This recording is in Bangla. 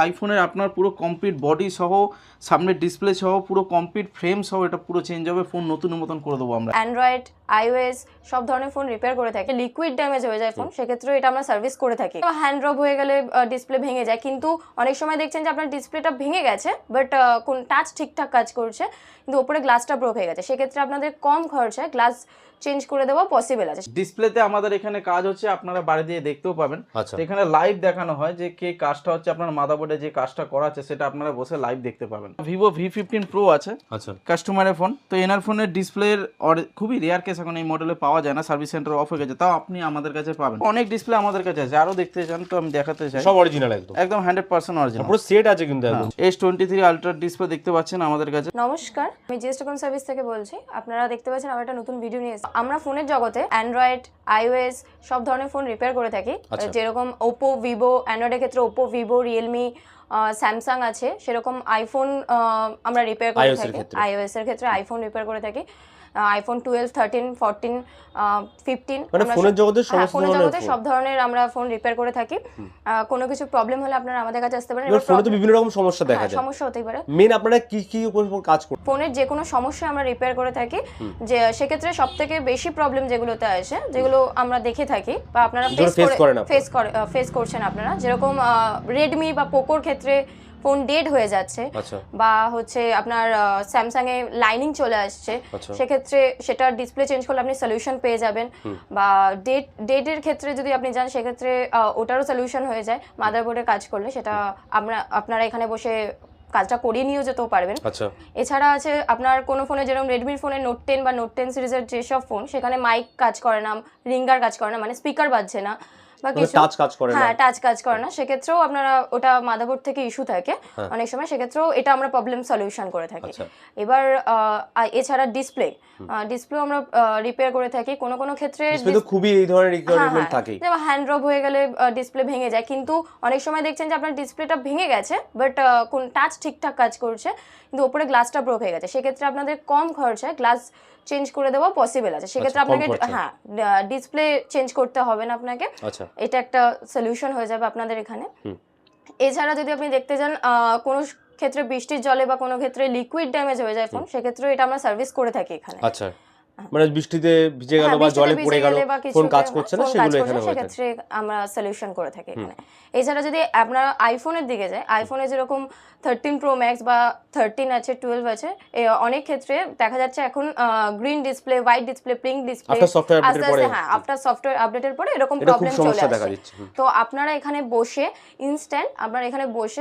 আইফোনের আপনার পুরো কমপ্লিট বডি সহ সামনের ডিসপ্লে সহ পুরো কমপ্লিট ফ্রেম সহ এটা পুরো চেঞ্জ হবে, ফোন নতুনের মতন করে দেবো আমরা। অ্যান্ড্রয়েড, iOS সব ধরনের ফোন রিপেয়ার করে থাকি। লিকুইড ড্যামেজ হয়ে যায় ফোন, সেক্ষেত্রে এটা আমরা সার্ভিস করে থাকি। হ্যান্ড ড্রপ হয়ে গেলে ডিসপ্লে ভেঙে যায়, কিন্তু অনেক সময় দেখছেন যে আপনার ডিসপ্লেটা ভেঙে গেছে বাট কোন টাচ ঠিকঠাক কাজ করছে, কিন্তু ওপরে গ্লাসটা ব্রোক হয়ে গেছে, সেক্ষেত্রে আপনাদের কম খরচায় গ্লাস চেঞ্জ করে দেওয়া পসিবল আছে। ডিসপ্লেতে আমাদের এখানে কাজ হচ্ছে, আপনারা বাড়ি দিয়ে দেখতেও পাবেন। আচ্ছা। এখানে লাইভ দেখানো হয় যে কে কাজটা হচ্ছে, আপনার মাদারবোর্ডে যে কাজটা করা আছে সেটা আপনারা বসে লাইভ দেখতে পাবেন। ভিভো V15 Pro আছে, আচ্ছা, কাস্টমারের ফোন। তো এনার ফোনের ডিসপ্লের খুবই রেয়ার কেস এখন এই মডেলে পাওয়া যায় না, সার্ভিস সেন্টার অফ হয়ে গেছে, তাও আপনি আমাদের কাছে পাবেন। অনেক ডিসপ্লে আমাদের কাছে আছে, আরো দেখতে চান তো আমি দেখাতে চাই। সব অরিজিনাল একদম একদম 100% অরিজিনাল, পুরো সেট আছে কিন্তু একদম। S23 আলট্রা ডিসপ্লে দেখতে পাচ্ছেন আমাদের কাছে। নমস্কার, আমি জিএস টেকন সার্ভিস থেকে বলছি। আপনারা দেখতে পাচ্ছেন আমার একটা নতুন ভিডিও নিয়ে এসেছি। আমরা ফোনের জগতে অ্যান্ড্রয়েড, iOS সব ধরনের ফোন রিপেয়ার করে থাকি। যেরকম ওপো, ভিভো, অ্যান্ড্রয়েডের ক্ষেত্রে ওপো, ভিভো, রিয়েলমি, স্যামসাং আছে, সেরকম আইফোন আমরা রিপেয়ার করে থাকি। iOS এর ক্ষেত্রে আইফোন রিপেয়ার করে থাকি। আইফোন 12, 13, 14, 15 মানে ফোনের জগতে সব ধরনের আমরা ফোন রিপেয়ার করে থাকি। কোনো কিছু প্রবলেম হলে আপনারা আমাদের কাছে আসতে পারেন। এবার ফোনে তো বিভিন্ন রকম সমস্যা দেখা যায়, সমস্যা হতেই পারে। মেন আপনারা কি কি উপর কাজ করেন? ফোনের যে কোনো সমস্যা আমরা রিপেয়ার করে থাকি। যে সেক্ষেত্রে সবথেকে বেশি প্রবলেম যেগুলোতে আসে, যেগুলো আমরা দেখে থাকি বা আপনারা ফেস করছেন আপনারা, যেরকম রেডমি বা পোকোর ক্ষেত্রে ফোন ডেড হয়ে যাচ্ছে, বা হচ্ছে আপনার স্যামসাং এ লাইনিং চলে আসছে, সেক্ষেত্রে সেটা ডিসপ্লে চেঞ্জ করলে আপনি সলিউশন পেয়ে যাবেন। বা ডেটের ক্ষেত্রে যদি আপনি যান, সেক্ষেত্রে ওটারও সলিউশন হয়ে যায় মাদারবোর্ডে কাজ করলে, সেটা আপনারা এখানে বসে কাজটা করিয়ে নিয়েও যেতেও পারবেন। এছাড়া আছে আপনার কোনো ফোনে, যেরকম রেডমির ফোনে নোট 10 বা নোট 10 সিরিজের যেসব ফোন, সেখানে মাইক কাজ করে না, রিঙ্গার কাজ করে না, মানে স্পিকার বাজছে না বা কিছু টাচ কাজ করে না, সেক্ষেত্রেও আপনারা ওটা মাদারবোর্ড থেকে ইস্যু থাকে অনেক সময়, সেক্ষেত্রেও এটা আমরা প্রবলেম সলিউশন করে থাকি। এবার এছাড়া ডিসপ্লেও আমরা রিপেয়ার করে থাকি। কোনো ক্ষেত্রে খুবই এই ধরনের রিকোয়ারমেন্ট থাকে, যেমন হ্যান্ড ড্রপ হয়ে গেলে ডিসপ্লে ভেঙে যায়, কিন্তু অনেক সময় দেখছেন যে আপনার ডিসপ্লেটা ভেঙে গেছে বাট কোন টাচ ঠিকঠাক কাজ করছে, কিন্তু ওপরে গ্লাসটা ব্রোক হয়ে গেছে, সেক্ষেত্রে আপনাদের কম খরচায় গ্লাস চেঞ্জ করে দেওয়া পসিবল আছে। সেক্ষেত্রে আপনাকে ডিসপ্লে চেঞ্জ করতে হবে না আপনাকে, এটা একটা সলিউশন হয়ে যাবে আপনাদের এখানে। এছাড়া যদি আপনি দেখতে যান, কোনো ক্ষেত্রে বৃষ্টির জলে বা কোনো ক্ষেত্রে লিকুইড ড্যামেজ হয়ে যায় ফোন, সেক্ষেত্রে এটা আমরা সার্ভিস করে থাকি এখানে। মানে বৃষ্টিতে ভিজে গেল বা জলে পড়ে গেল, ফোন কাজ করছে না, সেগুলো এখানে হয়, সেক্ষেত্রে আমরা সলিউশন করে থাকি এখানে। এছাড়া যদি আপনারা আইফোনের দিকে যায়, আইফোনে যেরকম 13 Pro Max বা 13 আছে, 12 আছে, অনেক ক্ষেত্রে দেখা যাচ্ছে এখন green display, white display, pink display, after software আপডেটের পরে এরকম প্রবলেম চলে আসে। তো আপনারা এখানে বসে ইনস্ট্যান্ট, আপনারা এখানে বসে